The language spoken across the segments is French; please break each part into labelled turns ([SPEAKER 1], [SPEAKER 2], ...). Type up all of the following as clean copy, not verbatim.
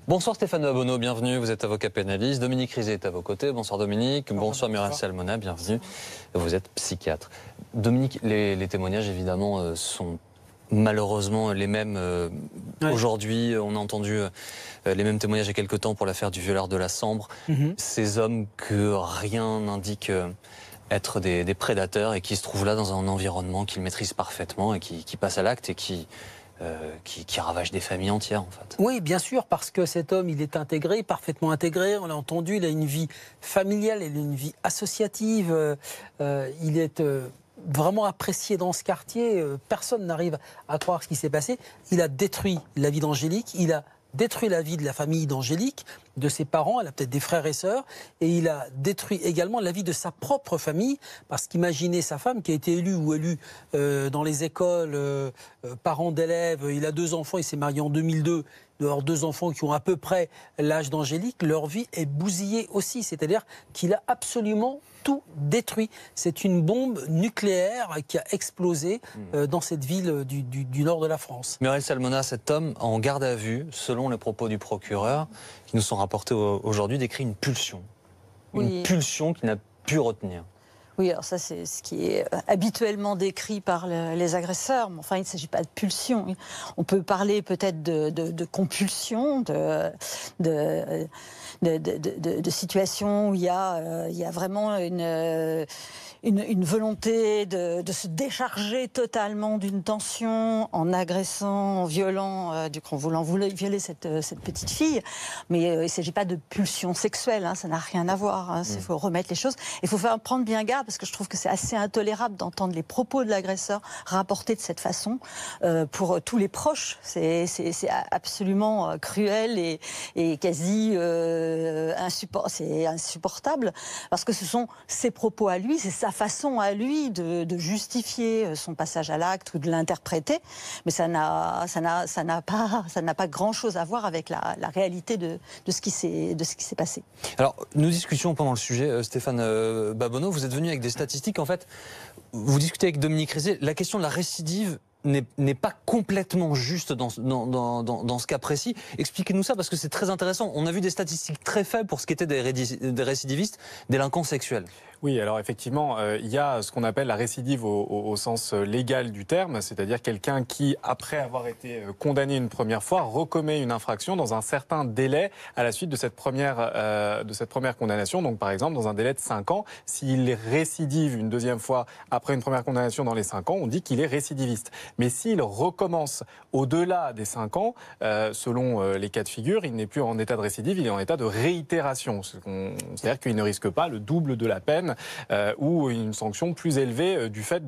[SPEAKER 1] Bonsoir Stéphane Babonneau, bienvenue. Vous êtes avocat pénaliste. Dominique Rizet est à vos côtés. Bonsoir Dominique. Bonsoir Muriel Salmona, bienvenue. Vous êtes psychiatre. Dominique, les témoignages évidemment sont malheureusement les mêmes. Aujourd'hui, on a entendu les mêmes témoignages il y a quelques temps pour l'affaire du violeur de la Sambre. Ces hommes que rien n'indique être des prédateurs et qui se trouvent là dans un environnement qu'ils maîtrisent parfaitement et qui passent à l'acte et qui ravage des familles entières en fait.
[SPEAKER 2] Oui, bien sûr, parce que cet homme, il est intégré, parfaitement intégré, on l'a entendu, il a une vie familiale, il a une vie associative, il est vraiment apprécié dans ce quartier, personne n'arrive à croire ce qui s'est passé. Il a détruit la vie d'Angélique, il a détruit la vie de la famille d'Angélique, de ses parents, elle a peut-être des frères et sœurs, et il a détruit également la vie de sa propre famille, parce qu'imaginez sa femme qui a été élue ou élue dans les écoles, parents d'élèves, il a 2 enfants, il s'est marié en 2002, il doit avoir 2 enfants qui ont à peu près l'âge d'Angélique, leur vie est bousillée aussi, c'est-à-dire qu'il a absolument tout détruit. C'est une bombe nucléaire qui a explosé dans cette ville du nord de la France.
[SPEAKER 1] Muriel Salmona, cet homme en garde à vue, selon les propos du procureur, qui nous sont rapportés aujourd'hui, décrit une pulsion. Une pulsion qu'il n'a pu retenir.
[SPEAKER 3] Oui, alors ça c'est ce qui est habituellement décrit par les agresseurs, mais enfin il ne s'agit pas de pulsion. On peut parler peut-être de compulsion, de situations où il y a vraiment une volonté de se décharger totalement d'une tension en agressant, en violant, en voulant violer cette petite fille. Mais il ne s'agit pas de pulsion sexuelle, hein, ça n'a rien à voir. Il faut remettre les choses. Il faut prendre bien garde parce que je trouve que c'est assez intolérable d'entendre les propos de l'agresseur rapportés de cette façon pour tous les proches. C'est absolument cruel et quasi insupportable parce que ce sont ses propos à lui, c'est sa façon à lui de justifier son passage à l'acte ou de l'interpréter, mais ça n'a pas grand-chose à voir avec la réalité de ce qui s'est passé.
[SPEAKER 1] Alors, nous discutions pendant le sujet, Stéphane Babonneau, vous êtes venu avec des statistiques, en fait, vous discutez avec Dominique Rizet, la question de la récidive n'est pas complètement juste dans ce cas précis. Expliquez-nous ça parce que c'est très intéressant. On a vu des statistiques très faibles pour ce qui était des récidivistes, délinquants sexuels.
[SPEAKER 4] Oui, alors effectivement, il y a ce qu'on appelle la récidive au sens légal du terme, c'est-à-dire quelqu'un qui, après avoir été condamné une première fois, recommet une infraction dans un certain délai à la suite de cette première condamnation. Donc par exemple, dans un délai de 5 ans, s'il récidive une deuxième fois après une première condamnation dans les 5 ans, on dit qu'il est récidiviste. Mais s'il recommence au-delà des 5 ans, selon les cas de figure, il n'est plus en état de récidive, il est en état de réitération. C'est-à-dire qu'il ne risque pas le double de la peine ou une sanction plus élevée du fait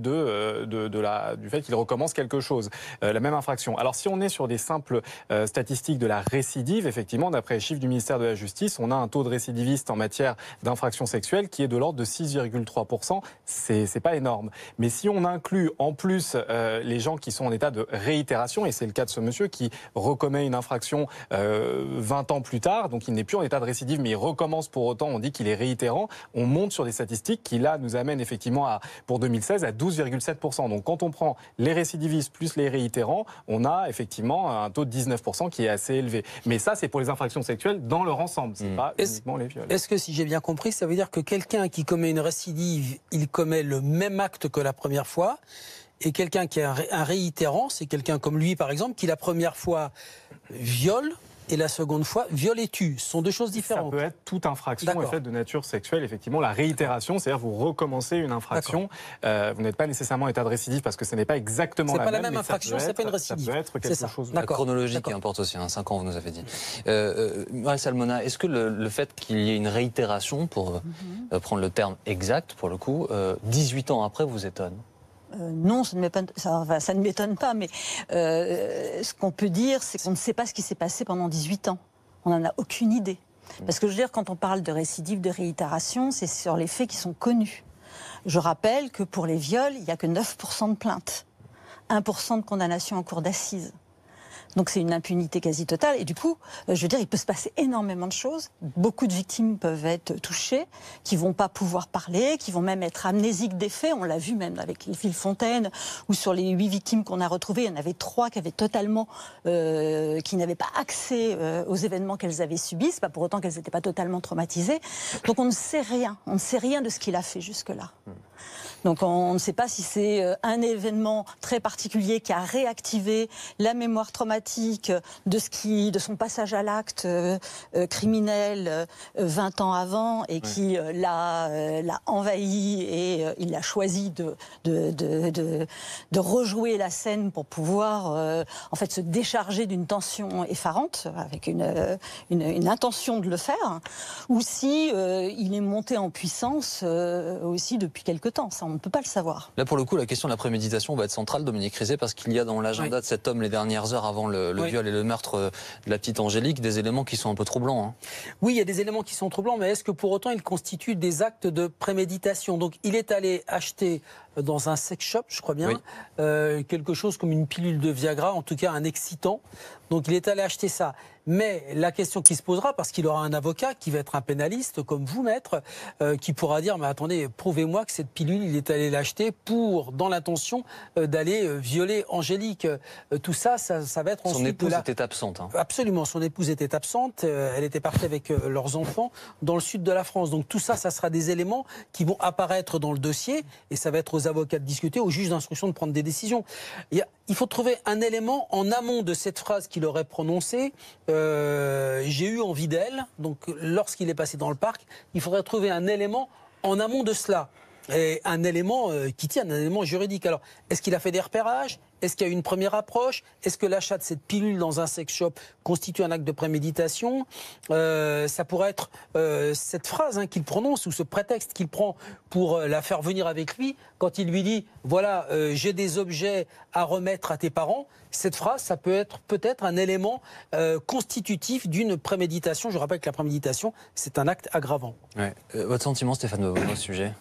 [SPEAKER 4] qu'il recommence quelque chose, la même infraction. Alors si on est sur des simples statistiques de la récidive, effectivement, d'après les chiffres du ministère de la Justice, on a un taux de récidiviste en matière d'infractions sexuelles qui est de l'ordre de 6,3%. C'est pas énorme. Mais si on inclut en plus les gens qui sont en état de réitération, et c'est le cas de ce monsieur qui recommet une infraction 20 ans plus tard, donc il n'est plus en état de récidive, mais il recommence pour autant, on dit qu'il est réitérant, on monte sur des statistiques qui là nous amènent effectivement pour 2016 à 12,7%. Donc quand on prend les récidivistes plus les réitérants, on a effectivement un taux de 19% qui est assez élevé. Mais ça c'est pour les infractions sexuelles dans leur ensemble, c'est pas uniquement les viols.
[SPEAKER 2] Est-ce que si j'ai bien compris, ça veut dire que quelqu'un qui commet une récidive, il commet le même acte que la première fois, et quelqu'un qui est un réitérant, c'est quelqu'un comme lui par exemple, qui la première fois viole, et la seconde fois, viol et tue. Ce sont 2 choses différentes.
[SPEAKER 4] Ça peut être toute infraction faite de nature sexuelle. Effectivement, la réitération, c'est-à-dire vous recommencez une infraction. Vous n'êtes pas nécessairement en état de récidive parce que ce n'est pas exactement la même.
[SPEAKER 2] C'est pas la même infraction, c'est pas une récidive.
[SPEAKER 4] Ça peut être quelque chose.
[SPEAKER 1] La chronologie qui importe aussi, 5 ans, vous nous avez dit. Muriel Salmona, est-ce que le fait qu'il y ait une réitération, pour prendre le terme exact pour le coup, 18 ans après vous étonne?
[SPEAKER 3] Non, ça ne m'étonne pas, mais ce qu'on peut dire, c'est qu'on ne sait pas ce qui s'est passé pendant 18 ans. On n'en a aucune idée. Parce que je veux dire, quand on parle de récidive, de réitération, c'est sur les faits qui sont connus. Je rappelle que pour les viols, il n'y a que 9% de plaintes, 1% de condamnation en cour d'assises. Donc c'est une impunité quasi totale. Et du coup, je veux dire, il peut se passer énormément de choses. Beaucoup de victimes peuvent être touchées, qui vont pas pouvoir parler, qui vont même être amnésiques des faits. On l'a vu même avec les Villefontaine, où sur les 8 victimes qu'on a retrouvées, il y en avait 3 qui avaient totalement, qui n'avaient pas accès aux événements qu'elles avaient subis. C'est pas pour autant qu'elles n'étaient pas totalement traumatisées. Donc on ne sait rien. On ne sait rien de ce qu'il a fait jusque-là. Donc on ne sait pas si c'est un événement très particulier qui a réactivé la mémoire traumatique de son passage à l'acte criminel 20 ans avant et qui l'a envahi et il a choisi de rejouer la scène pour pouvoir en fait se décharger d'une tension effarante avec une intention de le faire, ou si il est monté en puissance aussi depuis quelque temps. Ça, on ne peut pas le savoir.
[SPEAKER 1] Là, pour le coup, la question de la préméditation va être centrale, Dominique Rizet, parce qu'il y a dans l'agenda de cet homme, les dernières heures avant le viol et le meurtre de la petite Angélique, des éléments qui sont un peu troublants. Hein.
[SPEAKER 2] Oui, il y a des éléments qui sont troublants, mais est-ce que pour autant ils constituent des actes de préméditation? Donc, il est allé acheter dans un sex shop, je crois bien, quelque chose comme une pilule de Viagra, en tout cas un excitant. Donc, il est allé acheter ça. Mais la question qui se posera, parce qu'il aura un avocat qui va être un pénaliste comme vous, maître, qui pourra dire, mais attendez, prouvez-moi que cette pilule, il est allé l'acheter dans l'intention d'aller violer Angélique. Tout ça va être ensuite...
[SPEAKER 1] Son épouse était absente. Hein.
[SPEAKER 2] Absolument, son épouse était absente. Elle était partie avec leurs enfants dans le sud de la France. Donc tout ça, ça sera des éléments qui vont apparaître dans le dossier et ça va être aux avocats de discuter, aux juges d'instruction de prendre des décisions. Il faut trouver un élément en amont de cette phrase qu'il aurait prononcée. J'ai eu envie d'elle. Donc, lorsqu'il est passé dans le parc, il faudrait trouver un élément en amont de cela. Et un élément qui tient, un élément juridique. Alors, est-ce qu'il a fait des repérages? Est-ce qu'il y a eu une première approche? Est-ce que l'achat de cette pilule dans un sex shop constitue un acte de préméditation? Ça pourrait être cette phrase qu'il prononce ou ce prétexte qu'il prend pour la faire venir avec lui quand il lui dit « Voilà, j'ai des objets à remettre à tes parents ». Cette phrase, ça peut être peut-être un élément constitutif d'une préméditation. Je rappelle que la préméditation, c'est un acte aggravant.
[SPEAKER 1] Ouais. Votre sentiment, Stéphane, au sujet?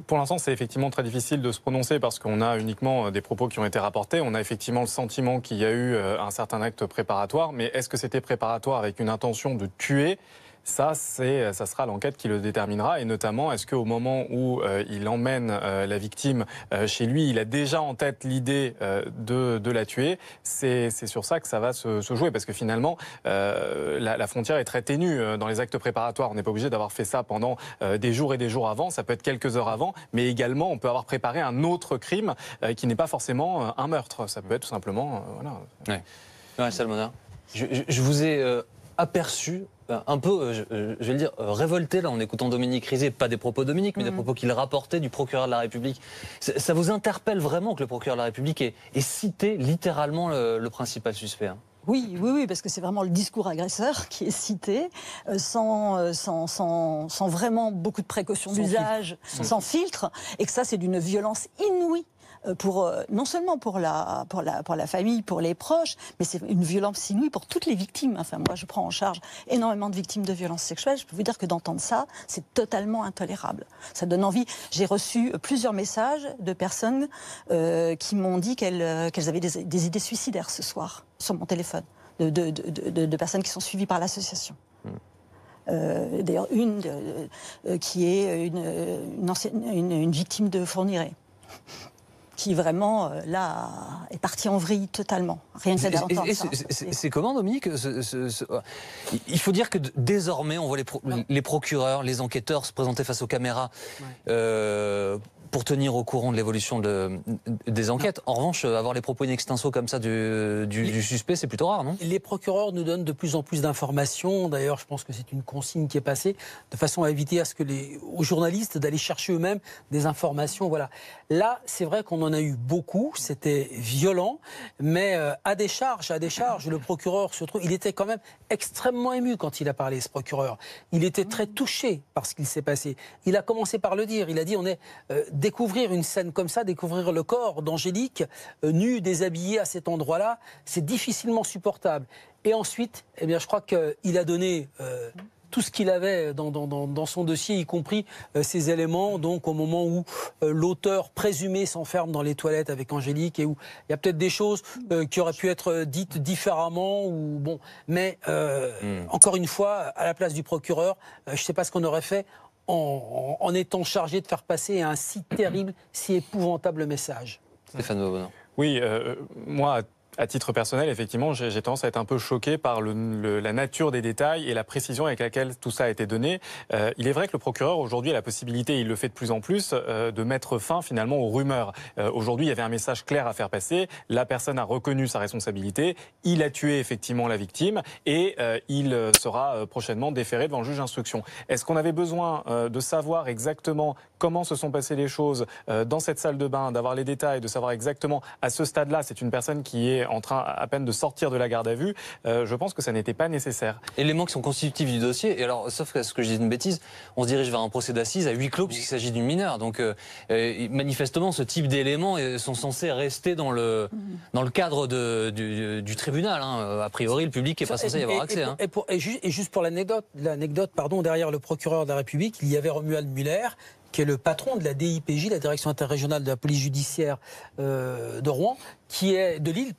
[SPEAKER 4] Pour l'instant, c'est effectivement très difficile de se prononcer parce qu'on a uniquement des propos qui ont été rapportés. On a effectivement le sentiment qu'il y a eu un certain acte préparatoire. Mais est-ce que c'était préparatoire avec une intention de tuer ? Ça sera l'enquête qui le déterminera. Et notamment, est-ce qu'au moment où il emmène la victime chez lui, il a déjà en tête l'idée de la tuer? C'est sur ça que ça va se jouer. Parce que finalement, la frontière est très ténue dans les actes préparatoires. On n'est pas obligé d'avoir fait ça pendant des jours et des jours avant. Ça peut être quelques heures avant. Mais également, on peut avoir préparé un autre crime qui n'est pas forcément un meurtre. Ça peut être tout simplement... voilà.
[SPEAKER 1] Ouais, Salmona, je vous ai aperçu... un peu, je vais le dire, révolté là en écoutant Dominique Rizet, pas des propos de Dominique, mais des propos qu'il rapportait du procureur de la République. Ça vous interpelle vraiment que le procureur de la République ait cité littéralement le principal suspect, hein?
[SPEAKER 3] Oui, parce que c'est vraiment le discours agresseur qui est cité, sans vraiment beaucoup de précautions d'usage, sans filtre, et que ça c'est d'une violence inouïe. Non seulement pour la famille, pour les proches, mais c'est une violence inouïe pour toutes les victimes. Enfin, moi, je prends en charge énormément de victimes de violences sexuelles. Je peux vous dire que d'entendre ça, c'est totalement intolérable. Ça donne envie. J'ai reçu plusieurs messages de personnes qui m'ont dit qu'elles avaient des idées suicidaires ce soir sur mon téléphone, de personnes qui sont suivies par l'association. D'ailleurs, une qui est une victime de Fourniret, qui vraiment, là, est parti en vrille totalement. Rien que d'entendre ça.
[SPEAKER 1] C'est comment, Dominique? Il faut dire que désormais, on voit les procureurs, les enquêteurs se présenter face aux caméras pour tenir au courant de l'évolution des enquêtes. En revanche, avoir les propos in extenso comme ça du suspect, c'est plutôt rare, non? Les
[SPEAKER 2] procureurs nous donnent de plus en plus d'informations. D'ailleurs, je pense que c'est une consigne qui est passée, de façon à éviter aux journalistes d'aller chercher eux-mêmes des informations. Voilà. Là, c'est vrai qu'on en a eu beaucoup. C'était violent. Mais à décharge, le procureur se trouve... Il était quand même extrêmement ému quand il a parlé, ce procureur. Il était très touché par ce qu'il s'est passé. Il a commencé par le dire. Il a dit, découvrir une scène comme ça, découvrir le corps d'Angélique, nue, déshabillée à cet endroit-là, c'est difficilement supportable. Et ensuite, je crois qu'il a donné tout ce qu'il avait dans son dossier, y compris ces éléments, donc au moment où l'auteur présumé s'enferme dans les toilettes avec Angélique et où il y a peut-être des choses qui auraient pu être dites différemment, ou bon, mais encore une fois, à la place du procureur, je ne sais pas ce qu'on aurait fait en étant chargé de faire passer un si terrible, si épouvantable message.
[SPEAKER 1] Stéphane Vauvenant.
[SPEAKER 4] Oui, moi, à titre personnel, effectivement, j'ai tendance à être un peu choqué par la nature des détails et la précision avec laquelle tout ça a été donné. Il est vrai que le procureur, aujourd'hui, a la possibilité, il le fait de plus en plus, de mettre fin finalement aux rumeurs. Aujourd'hui, il y avait un message clair à faire passer. La personne a reconnu sa responsabilité. Il a tué effectivement la victime et il sera prochainement déféré devant le juge d'instruction. Est-ce qu'on avait besoin de savoir exactement comment se sont passées les choses dans cette salle de bain, d'avoir les détails, de savoir exactement à ce stade-là, c'est une personne qui est en train à peine de sortir de la garde à vue, je pense que ça n'était pas nécessaire.
[SPEAKER 1] Éléments qui sont constitutifs du dossier, et alors, sauf que ce que je dis une bêtise, on se dirige vers un procès d'assises à huis clos puisqu'il s'agit d'une mineure. Donc, manifestement, ce type d'éléments sont censés rester dans le cadre du tribunal. Hein. A priori, le public n'est pas censé y avoir accès.
[SPEAKER 2] Et juste pour l'anecdote, derrière le procureur de la République, il y avait Romuald Muller, qui est le patron de la DIPJ, la Direction interrégionale de la police judiciaire de Rouen, de Lille,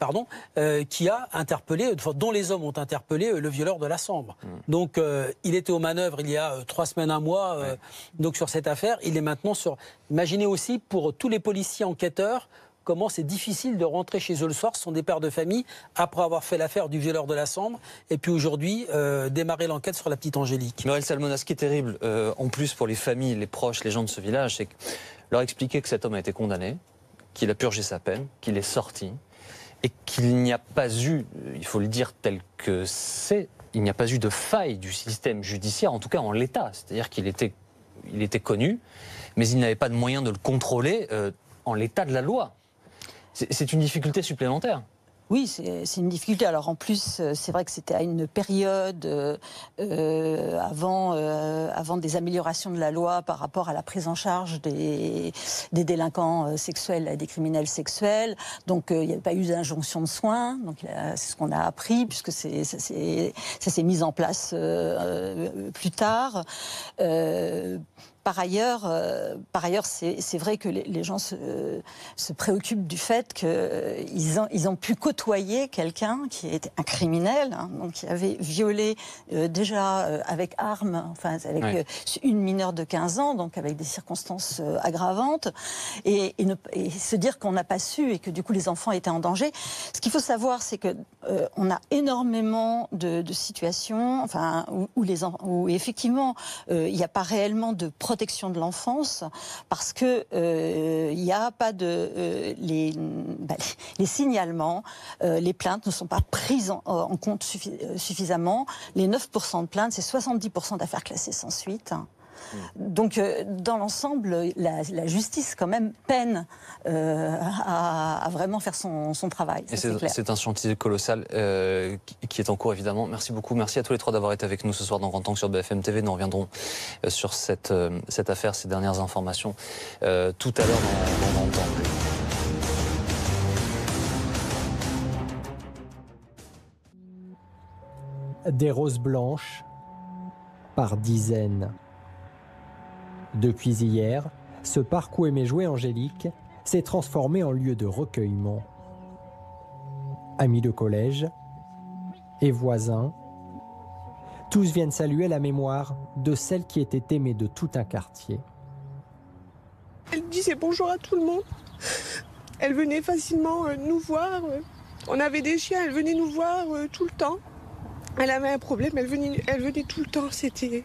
[SPEAKER 2] qui a interpellé, dont les hommes ont interpellé le violeur de la Sambre. Donc, il était aux manœuvres il y a 3 semaines, un mois, donc sur cette affaire. Il est maintenant sur... Imaginez aussi pour tous les policiers enquêteurs comment c'est difficile de rentrer chez eux le soir, ce sont des pères de famille, après avoir fait l'affaire du violeur de la Sambre, et puis aujourd'hui, démarrer l'enquête sur la petite Angélique.
[SPEAKER 1] Muriel Salmona, ce qui est terrible, en plus pour les familles, les proches, les gens de ce village, c'est leur expliquer que cet homme a été condamné, qu'il a purgé sa peine, qu'il est sorti, et qu'il n'y a pas eu, il faut le dire tel que c'est, il n'y a pas eu de faille du système judiciaire, en tout cas en l'état. C'est-à-dire qu'il était connu, mais il n'avait pas de moyen de le contrôler en l'état de la loi. C'est une difficulté supplémentaire.
[SPEAKER 3] Oui, c'est une difficulté. Alors en plus, c'est vrai que c'était à une période avant des améliorations de la loi par rapport à la prise en charge des délinquants sexuels et des criminels sexuels. Donc il n'y avait pas eu d'injonction de soins. Donc c'est ce qu'on a appris puisque ça s'est mis en place plus tard. Par ailleurs, c'est vrai que les gens se préoccupent du fait qu'ils ont pu côtoyer quelqu'un qui était un criminel, donc qui avait violé déjà avec arme, enfin avec une mineure de 15 ans, donc avec des circonstances aggravantes, et se dire qu'on n'a pas su et que du coup les enfants étaient en danger. Ce qu'il faut savoir, c'est que on a énormément de situations, enfin où effectivement il n'y a pas réellement de protection de l'enfance parce que il n'y a pas de les signalements, les plaintes ne sont pas prises en compte suffisamment. Les 9% de plaintes, c'est 70% d'affaires classées sans suite. Donc, dans l'ensemble, la justice, quand même, peine à vraiment faire son travail.
[SPEAKER 1] C'est un chantier colossal qui est en cours, évidemment. Merci beaucoup. Merci à tous les trois d'avoir été avec nous ce soir dans Grand Angle sur BFM TV. Nous reviendrons sur cette affaire, ces dernières informations, tout à l'heure dans Grand Angle.
[SPEAKER 5] Des roses blanches par dizaines. Depuis hier, ce parc où aimait jouer Angélique s'est transformé en lieu de recueillement. Amis de collège et voisins, tous viennent saluer la mémoire de celle qui était aimée de tout un quartier.
[SPEAKER 6] Elle disait bonjour à tout le monde. Elle venait facilement nous voir. On avait des chiens, elle venait nous voir tout le temps. Elle avait un problème, elle venait tout le temps. C'était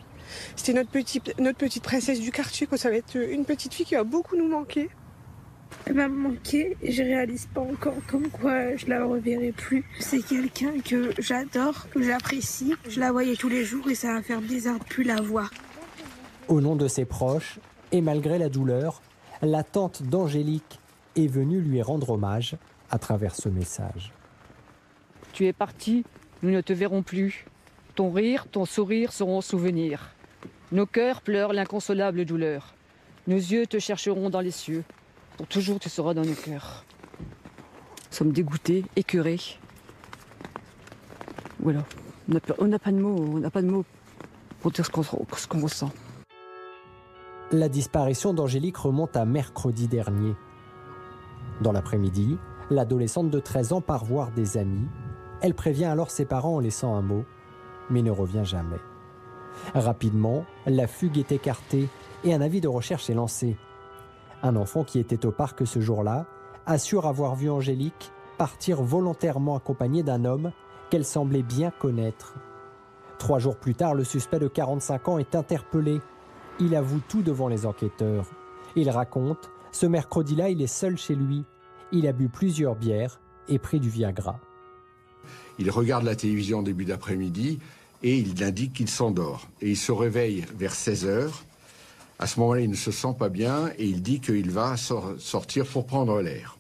[SPEAKER 6] notre petite princesse du quartier, quoi. Ça va être une petite fille qui va beaucoup nous manquer.
[SPEAKER 7] Elle va me manquer et je réalise pas encore comme quoi je la reverrai plus. C'est quelqu'un que j'adore, que j'apprécie. Je la voyais tous les jours et ça va faire bizarre de plus la voir.
[SPEAKER 5] Au nom de ses proches, et malgré la douleur, la tante d'Angélique est venue lui rendre hommage à travers ce message.
[SPEAKER 8] Tu es parti, nous ne te verrons plus. Ton rire, ton sourire seront souvenirs. Nos cœurs pleurent l'inconsolable douleur. Nos yeux te chercheront dans les cieux. Pour toujours, tu seras dans nos cœurs. Nous sommes dégoûtés, écœurés. Voilà. On n'a pas de mots raconter ce qu'on ressent.
[SPEAKER 5] La disparition d'Angélique remonte à mercredi dernier. Dans l'après-midi, l'adolescente de 13 ans part voir des amis. Elle prévient alors ses parents en laissant un mot, mais ne revient jamais. Rapidement, la fugue est écartée et un avis de recherche est lancé. Un enfant qui était au parc ce jour-là assure avoir vu Angélique partir volontairement accompagnée d'un homme qu'elle semblait bien connaître. 3 jours plus tard, le suspect de 45 ans est interpellé. Il avoue tout devant les enquêteurs. Il raconte, ce mercredi-là, il est seul chez lui. Il a bu plusieurs bières et pris du Viagra.
[SPEAKER 9] Il regarde la télévision en début d'après-midi et il indique qu'il s'endort. Et il se réveille vers 16h. À ce moment-là, il ne se sent pas bien et il dit qu'il va sortir pour prendre l'air.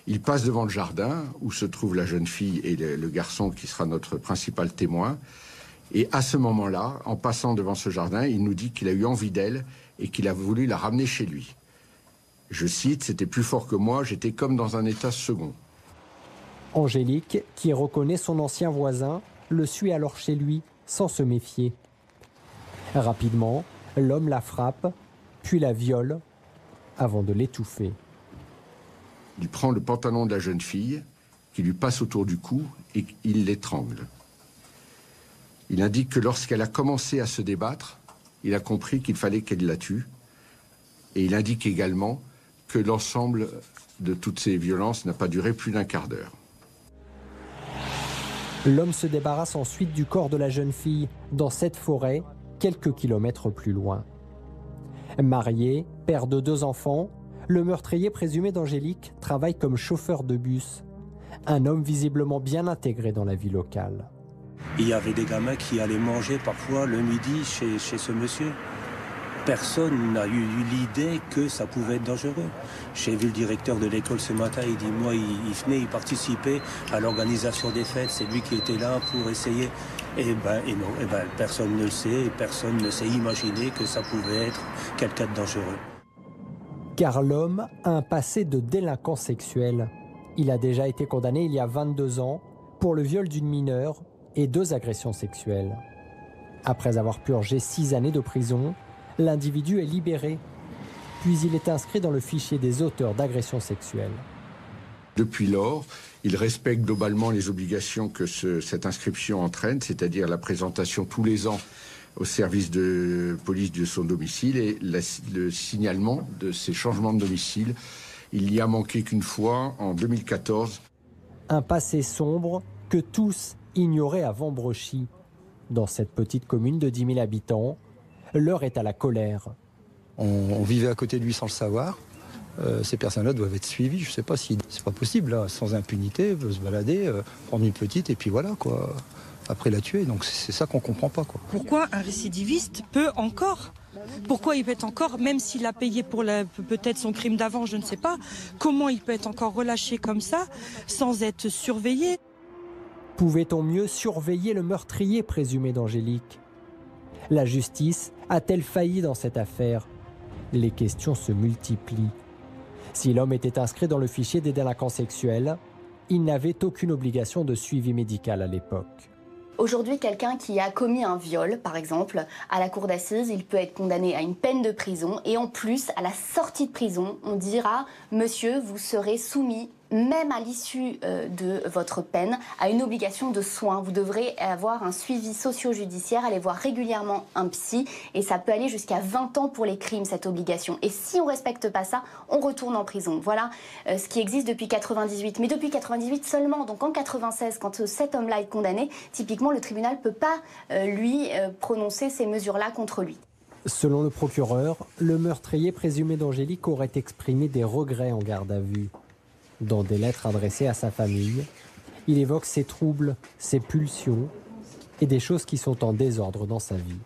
[SPEAKER 9] Il passe devant le jardin où se trouve la jeune fille et le garçon qui sera notre principal témoin. Et à ce moment-là, en passant devant ce jardin, il nous dit qu'il a eu envie d'elle et qu'il a voulu la ramener chez lui. Je cite, « C'était plus fort que moi, j'étais comme dans un état second ».
[SPEAKER 5] Angélique, qui reconnaît son ancien voisin, le suit alors chez lui sans se méfier. Rapidement, l'homme la frappe, puis la viole avant de l'étouffer.
[SPEAKER 9] Il prend le pantalon de la jeune fille, qui lui passe autour du cou et il l'étrangle. Il indique que lorsqu'elle a commencé à se débattre, il a compris qu'il fallait qu'elle la tue. Et il indique également que l'ensemble de toutes ces violences n'a pas duré plus d'1 quart d'heure.
[SPEAKER 5] L'homme se débarrasse ensuite du corps de la jeune fille dans cette forêt, quelques kilomètres plus loin. Marié, père de 2 enfants, le meurtrier présumé d'Angélique travaille comme chauffeur de bus. Un homme visiblement bien intégré dans la vie locale.
[SPEAKER 10] Il y avait des gamins qui allaient manger parfois le midi chez ce monsieur. Personne n'a eu l'idée que ça pouvait être dangereux. J'ai vu le directeur de l'école ce matin, il dit, moi, il venait, il participait à l'organisation des fêtes, c'est lui qui était là pour essayer. Et non, personne ne le sait, personne ne s'est imaginé que ça pouvait être quelqu'un de dangereux.
[SPEAKER 5] Car l'homme a un passé de délinquant sexuel. Il a déjà été condamné il y a 22 ans pour le viol d'une mineure et 2 agressions sexuelles. Après avoir purgé 6 années de prison, l'individu est libéré, puis il est inscrit dans le fichier des auteurs d'agressions sexuelles.
[SPEAKER 9] Depuis lors, il respecte globalement les obligations que cette inscription entraîne, c'est-à-dire la présentation tous les ans au service de police de son domicile et le signalement de ses changements de domicile. Il n'y a manqué qu'une fois, en 2014.
[SPEAKER 5] Un passé sombre que tous ignoraient avant Brechy. Dans cette petite commune de 10 000 habitants, l'heure est à la colère.
[SPEAKER 11] On vivait à côté de lui sans le savoir. Ces personnes-là doivent être suivies. Je ne sais pas si c'est pas possible, là, sans impunité, se balader, prendre une petite et puis voilà, quoi. Après la tuer. Donc c'est ça qu'on ne comprend pas, quoi.
[SPEAKER 12] Pourquoi un récidiviste peut encore ? Pourquoi il peut être encore, même s'il a payé pour peut-être son crime d'avant, je ne sais pas, comment il peut être encore relâché comme ça, sans être surveillé ?
[SPEAKER 5] Pouvait-on mieux surveiller le meurtrier présumé d'Angélique ? La justice a-t-elle failli dans cette affaire ? Les questions se multiplient. Si l'homme était inscrit dans le fichier des délinquants sexuels, il n'avait aucune obligation de suivi médical à l'époque.
[SPEAKER 13] Aujourd'hui, quelqu'un qui a commis un viol, par exemple, à la cour d'assises, il peut être condamné à une peine de prison. Et en plus, à la sortie de prison, on dira « Monsieur, vous serez soumis, même à l'issue de votre peine, à une obligation de soins. Vous devrez avoir un suivi socio-judiciaire, aller voir régulièrement un psy. Et ça peut aller jusqu'à 20 ans pour les crimes, cette obligation. Et si on ne respecte pas ça, on retourne en prison. » Voilà ce qui existe depuis 98. Mais depuis 98 seulement. Donc en 96, quand cet homme-là est condamné, typiquement, le tribunal ne peut pas, lui, prononcer ces mesures-là contre lui.
[SPEAKER 5] Selon le procureur, le meurtrier présumé d'Angélique aurait exprimé des regrets en garde à vue. Dans des lettres adressées à sa famille, il évoque ses troubles, ses pulsions et des choses qui sont en désordre dans sa vie.